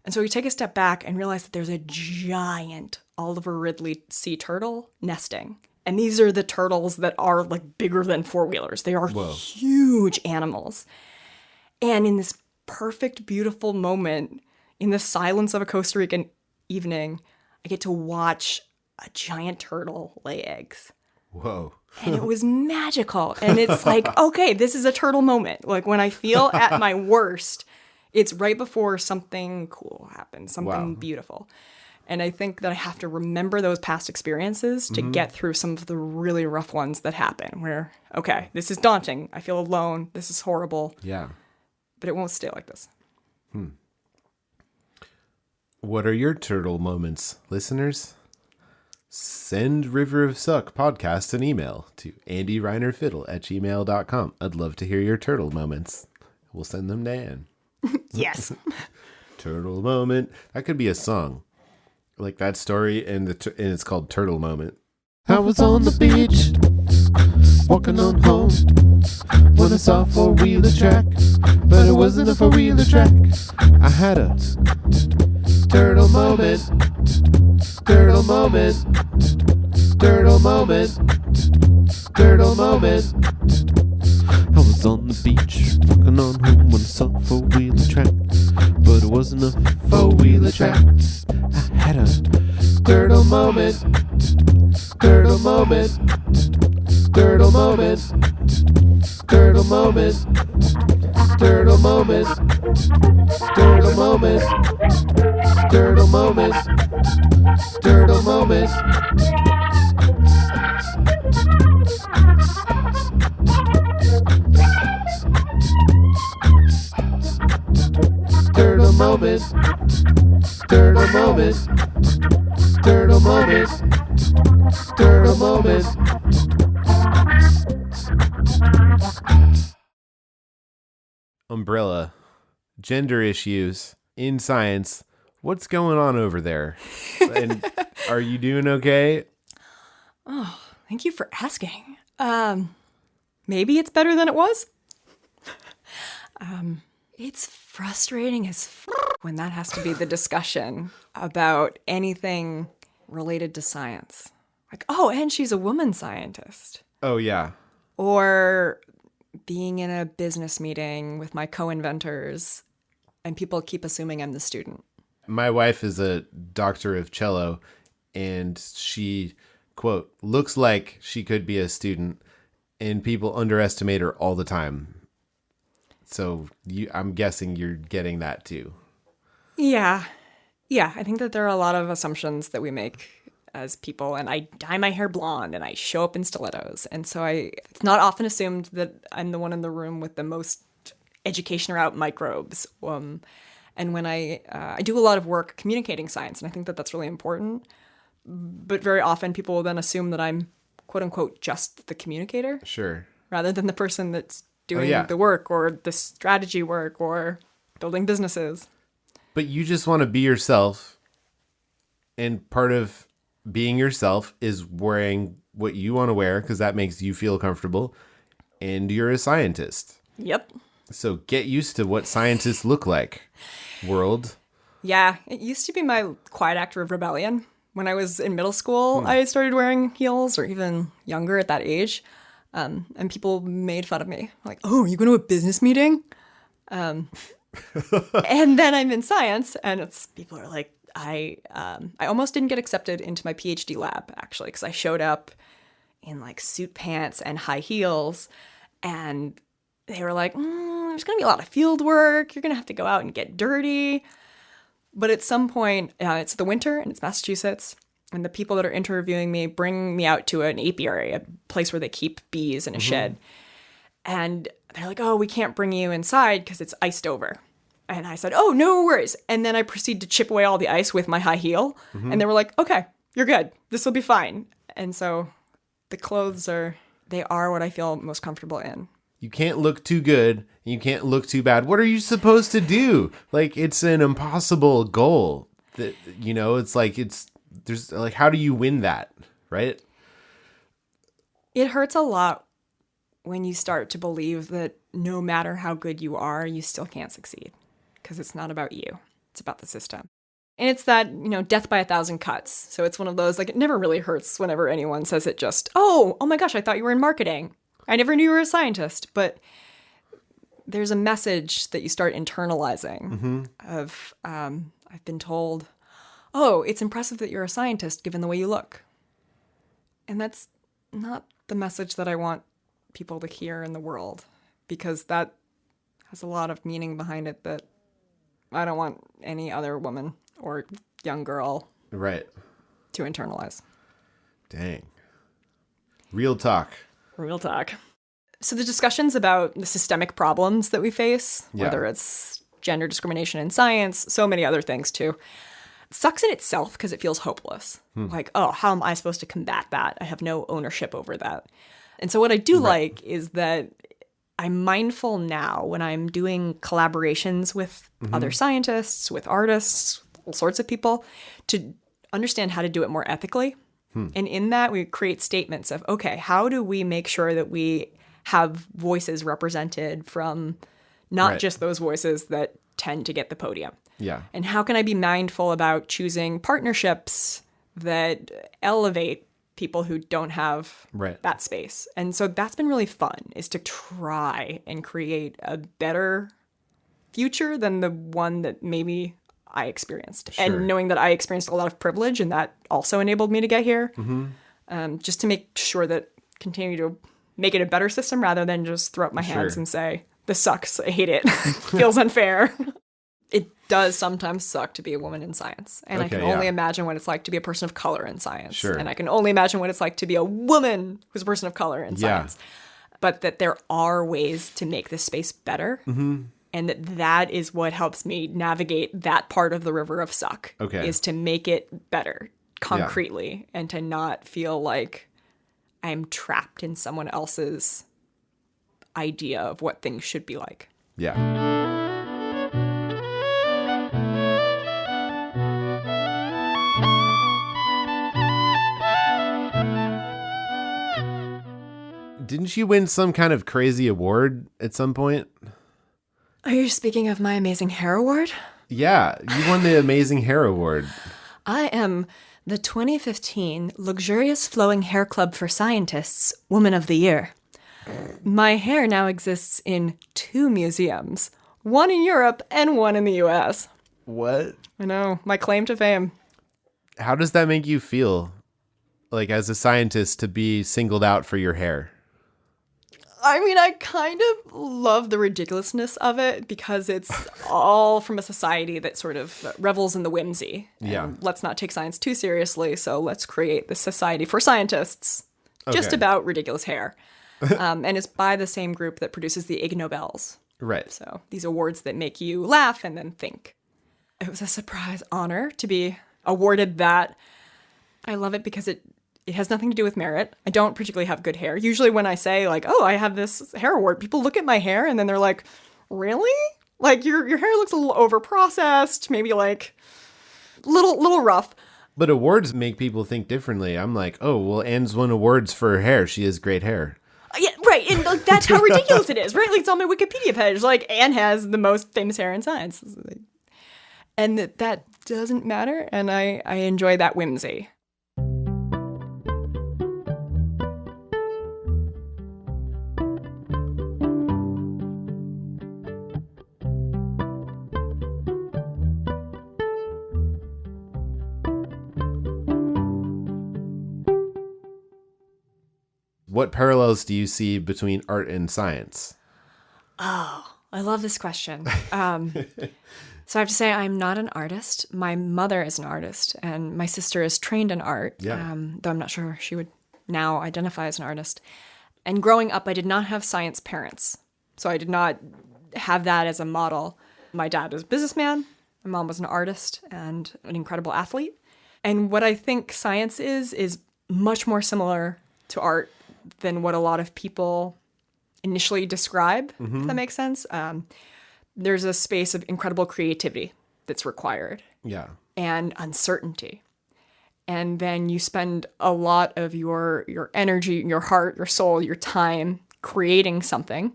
And so we take a step back and realize that there's a giant Oliver Ridley sea turtle nesting. And these are the turtles that are, like, bigger than 4-wheelers. They are huge animals. And in this perfect, beautiful moment, in the silence of a Costa Rican evening, I get to watch a giant turtle lay eggs. Whoa. And it was magical. And it's like, okay, this is a turtle moment. Like, when I feel at my worst, it's right before something cool happens, something beautiful. And I think that I have to remember those past experiences to get through some of the really rough ones that happen where, okay, this is daunting. I feel alone. This is horrible. Yeah. But it won't stay like this. What are your turtle moments, listeners? Send River of Suck podcast an email to andyreinerfiddle@gmail.com. I'd love to hear your turtle moments. We'll send them to Ann. Yes. Turtle moment. That could be a song. Like that story, and it's called Turtle Moment. I was on the beach, walking on home, when I saw a 4-wheeler track, but it wasn't a 4-wheeler track. I had a turtle moment, turtle moment, turtle moment, turtle moment. I was on the beach, walking on home when I saw a 4-wheeler track, but but it wasn't a four-wheeler track. I had a girdle moment, girdle moment, girdle moment, girdle moment, girdle moment, girdle moment, girdle moment, girdle moment. Girdle moment, girdle moment, girdle moment, girdle moment. Umbrella, gender issues in science. What's going on over there? And are you doing okay? Oh, thank you for asking. Maybe it's better than it was. It's frustrating as when that has to be the discussion about anything related to science. Like, oh, and she's a woman scientist. Oh, yeah. Or being in a business meeting with my co-inventors and people keep assuming I'm the student. My wife is a doctor of cello, and she, quote, looks like she could be a student, and people underestimate her all the time. So I'm guessing you're getting that too. Yeah. Yeah, I think that there are a lot of assumptions that we make as people, and I dye my hair blonde and I show up in stilettos. And so it's not often assumed that I'm the one in the room with the most education around microbes. And when I do a lot of work communicating science, and I think that that's really important. But very often people will then assume that I'm, quote unquote, just the communicator. Sure. Rather than the person that's doing the work or the strategy work or building businesses. But you just want to be yourself. And part of being yourself is wearing what you want to wear because that makes you feel comfortable. And you're a scientist. Yep. So get used to what scientists look like, world. Yeah, it used to be my quiet act of rebellion. When I was in middle school, I started wearing heels, or even younger at that age. And people made fun of me. Like, oh, are you going to a business meeting? And then I'm in science, and people are like, I almost didn't get accepted into my PhD lab, actually, because I showed up in like suit pants and high heels. And they were like, there's going to be a lot of field work. You're going to have to go out and get dirty. But at some point, it's the winter and it's Massachusetts. And the people that are interviewing me bring me out to an apiary, a place where they keep bees in a shed. And they're like, oh, we can't bring you inside because it's iced over. And I said, oh, no worries. And then I proceed to chip away all the ice with my high heel. And they were like, okay, you're good. This will be fine. And so the clothes are what I feel most comfortable in. You can't look too good. And you can't look too bad. What are you supposed to do? Like, it's an impossible goal. That, it's like, there's like, how do you win that? Right? It hurts a lot when you start to believe that no matter how good you are, you still can't succeed. Because it's not about you. It's about the system. And it's that, death by 1,000 cuts. So it's one of those, like, it never really hurts whenever anyone says it just, oh my gosh, I thought you were in marketing. I never knew you were a scientist. But there's a message that you start internalizing of, I've been told, oh, it's impressive that you're a scientist given the way you look. And that's not the message that I want people to hear in the world, because that has a lot of meaning behind it that I don't want any other woman or young girl to internalize. Dang. Real talk. Real talk. So the discussions about the systemic problems that we face, whether it's gender discrimination in science, so many other things too, sucks in itself because it feels hopeless. Like, oh, how am I supposed to combat that? I have no ownership over that. And so what I do like is that I'm mindful now when I'm doing collaborations with other scientists, with artists, all sorts of people, to understand how to do it more ethically. And in that, we create statements of, okay, how do we make sure that we have voices represented from not just those voices that tend to get the podium? Yeah. And how can I be mindful about choosing partnerships that elevate people who don't have that space? And so that's been really fun, is to try and create a better future than the one that maybe I experienced. Sure. And knowing that I experienced a lot of privilege, and that also enabled me to get here, just to make sure that continue to make it a better system rather than just throw up my hands Sure. and say, this sucks, I hate it, feels unfair. It does sometimes suck to be a woman in science. And I can Okay, only yeah. imagine what it's like to be a person of color in science. Sure. And I can only imagine what it's like to be a woman who's a person of color in Yeah. science. But that there are ways to make this space better. Mm-hmm. And that is what helps me navigate that part of the river of suck. Okay. Is to make it better concretely and to not feel like I'm trapped in someone else's idea of what things should be like. Yeah. Didn't you win some kind of crazy award at some point? Are you speaking of my Amazing Hair Award? Yeah, you won the Amazing Hair Award. I am the 2015 Luxurious Flowing Hair Club for Scientists Woman of the Year. My hair now exists in 2 museums, one in Europe and one in the US. What? I know, my claim to fame. How does that make you feel, like as a scientist, to be singled out for your hair? I mean, I kind of love the ridiculousness of it because it's all from a society that sort of revels in the whimsy. And Yeah. let's not take science too seriously, so let's create this society for scientists just Okay. about ridiculous hair. And it's by the same group that produces the Ig Nobels. Right. So these awards that make you laugh and then think. It was a surprise honor to be awarded that. I love it because it has nothing to do with merit. I don't particularly have good hair. Usually when I say like, oh, I have this hair award, people look at my hair and then they're like, really? Like your hair looks a little over-processed, maybe like little rough. But awards make people think differently. I'm like, oh, well, Anne's won awards for her hair. She has great hair. Yeah, right. And like, that's how ridiculous it is, right? Like it's on my Wikipedia page. Like Anne has the most famous hair in science. And that doesn't matter. And I enjoy that whimsy. What parallels do you see between art and science? Oh, I love this question. So I have to say I'm not an artist. My mother is an artist, and my sister is trained in art, Yeah. though I'm not sure she would now identify as an artist. And growing up, I did not have science parents, so I did not have that as a model. My dad is a businessman. My mom was an artist and an incredible athlete. And what I think science is much more similar to art than what a lot of people initially describe, if that makes sense. There's a space of incredible creativity that's required Yeah. and uncertainty. And then you spend a lot of your energy, your heart, your soul, your time creating something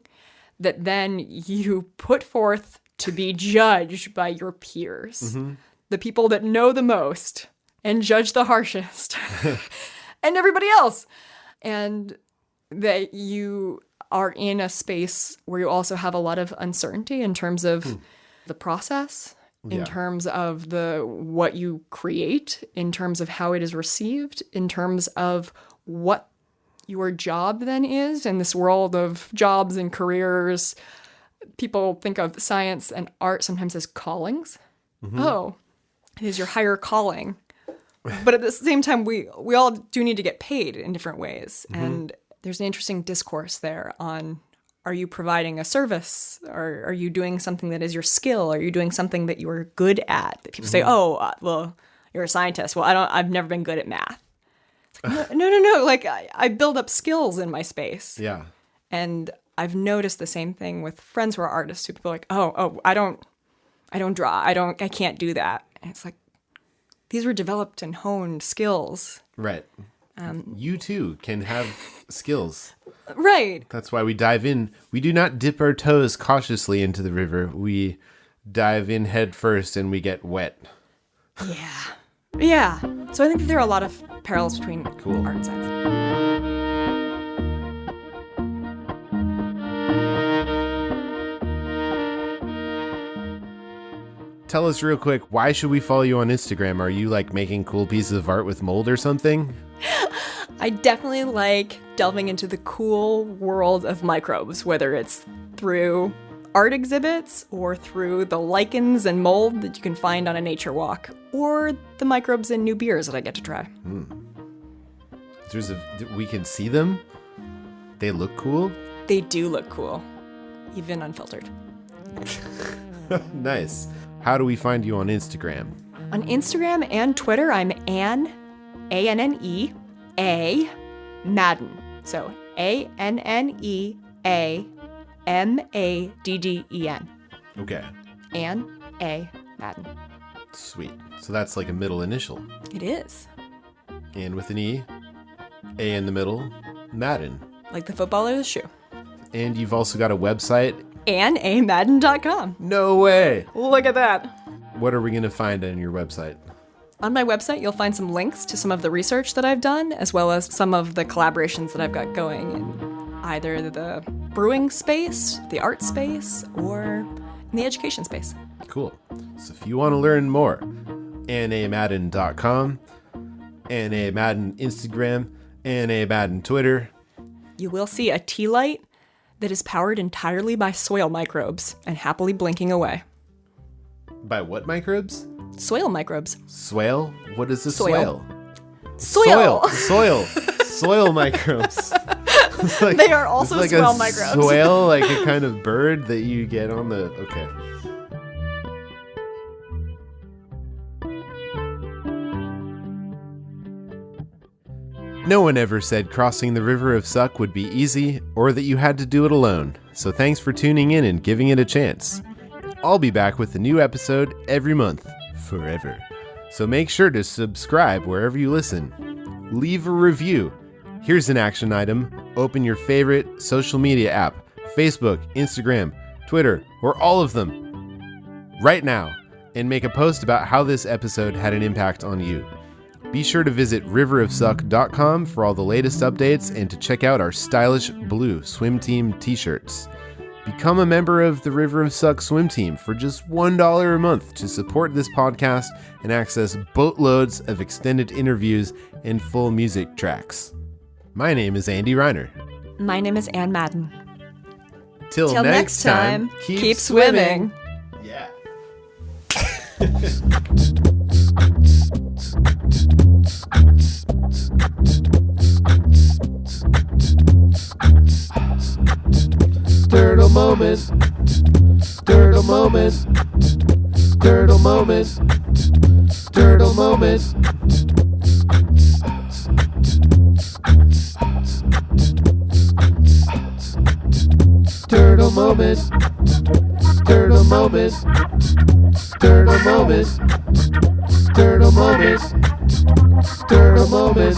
that then you put forth to be judged by your peers, the people that know the most and judge the harshest, and everybody else. And that you are in a space where you also have a lot of uncertainty in terms of the process, in Yeah. terms of what you create, in terms of how it is received, in terms of what your job then is in this world of jobs and careers. People think of science and art sometimes as callings. Oh, it is your higher calling. But at the same time, we all do need to get paid in different ways. And there's an interesting discourse there on, are you providing a service? Or are you doing something that is your skill? Are you doing something that you are good at? That people say, well, you're a scientist. Well, I've never been good at math. It's like, no. Like I build up skills in my space. Yeah. And I've noticed the same thing with friends who are artists who people are like, oh, I don't draw. I can't do that. And it's like, these were developed and honed skills. Right. You too can have skills. Right. That's why we dive in. We do not dip our toes cautiously into the river. We dive in head first and we get wet. Yeah. So I think that there are a lot of parallels between Cool. art and science. tell us real quick, why should we follow you on Instagram? Are you like making cool pieces of art with mold or something? I definitely like delving into the cool world of microbes, whether it's through art exhibits or through the lichens and mold that you can find on a nature walk, or the microbes in new beers that I get to try. We can see them? They look cool? They do look cool, even unfiltered. Nice. How do we find you on Instagram? On Instagram and Twitter, I'm Anne, A-N-N-E, A, Madden. So A-N-N-E-A-M-A-D-D-E-N. Okay. Anne, A, Madden. Sweet. So that's like a middle initial. It is. And with an E, A in the middle, Madden. Like the footballer's shoe. And you've also got a website. AnneAmadden.com. No way. Look at that. What are we going to find on your website? On my website, you'll find some links to some of the research that I've done, as well as some of the collaborations that I've got going in either the brewing space, the art space, or in the education space. Cool. So if you want to learn more, AnneAmadden.com, AnneAmadden Instagram, AnneAmadden Twitter. You will see a tea light that is powered entirely by soil microbes and happily blinking away. By what microbes? Soil microbes. Swale? What is a Soil. swale? Soil microbes. Like, They are also like swale a microbes. Swale, like a kind of bird that you get on the... Okay. No one ever said crossing the river of suck would be easy or that you had to do it alone, so thanks for tuning in and giving it a chance. I'll be back with a new episode every month, forever. So make sure to subscribe wherever you listen. Leave a review. Here's an action item. Open your favorite social media app, Facebook, Instagram, Twitter, or all of them, right now, and make a post about how this episode had an impact on you. Be sure to visit riverofsuck.com for all the latest updates and to check out our stylish blue swim team t-shirts. Become a member of the River of Suck swim team for just $1 a month to support this podcast and access boatloads of extended interviews and full music tracks. My name is Andy Reiner. My name is Anne Madden. Till next time, keep swimming. Yeah. Turtle moment. Turtle moment. Turtle moment. Turtle moment. Turtle moment. Turtle moment. Turtle moment. Turtle moment. Turtle moment.